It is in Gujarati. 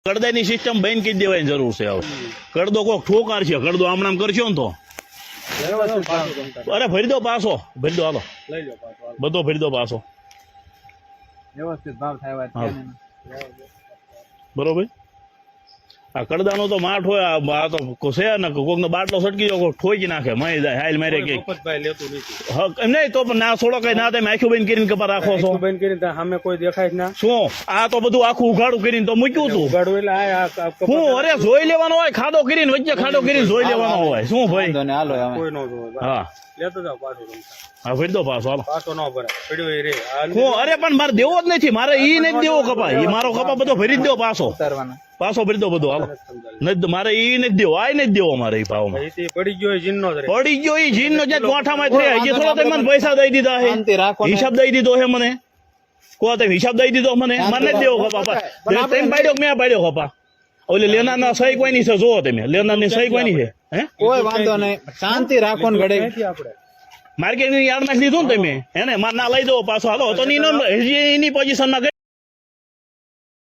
કડદાની સિસ્ટમ બંધ કરી દેવાની જરૂર છે હવે. કડદો કોક ઠોકાર છે, કડદો આમણામ કરશો ને તો અરે ભરી દો પાછો, ભરી દો, હાલો બધો ભરી દો પાછો, વ્યવસ્થિત ભાવ થાય બરોબર. આ કડદાનો તો માઠ હોય, આ તો છે ને કોક નો બાટલો સટકી જાય, કોક ઠોકી નાખે, મારી જાય હાલ મારે કે એમ નહીં તો પણ ના છોડો કઈ ના તમે આખું બંધ કરીને કપા રાખો છો, બંધ કરીને સામે કોઈ દેખાય ના શું આ તો બધું આખું ઉઘાડું કરીને તો મૂક્યું હતું. ઉગાડું એટલે હું અરે જોઈ લેવાનો હોય, ખાડો કરીને વચ્ચે ખાડો કરીને જોઈ લેવાનો હોય, શું ભાઈ કોઈ નો જોવે. હા લેતો જાવ પાછું હા ભરી દો પાછો, હાલો પાછો ન ભરાય પડ્યો એ રે હું અરે પણ મારે દેવો જ નથી, મારે ઈ નથી દેવો કપા, ઈ મારો કપા બધો ભરી જ દો પાછો, પાછો ભરી દો બધો, હાલો નથી મારે ઈ નથી દેવો, આ નથી દેવો મારે ઈ ભાવમાં. પડી ગયો જીન નો પડી ગયો ઈ જીન નો જ્યાં ચોઠામાં થઈ, હજી થોડો તમે મને પૈસા દઈ દીધા હે, હિસાબ દઈ દીધો હે મને, કહો તમે હિસાબ દઈ દીધો મને, મને નથી દેવો કપા, તમે પાડ્યો મેં પાડ્યો કપા, ઓલે લેનાર ના સહી કોઈ ની છે, જોવો તમે લેનાર ની સહી કોઈ ની છે, હે કોઈ વાંધો નહીં, શાંતિ રાખો ને ઘડે. આપડે માર્કેટ ની યાર્ડ માં લીધું ને તમે, હે ને માર ના લઈ દો પાછો, હાલો તો એની પોઝિશન માં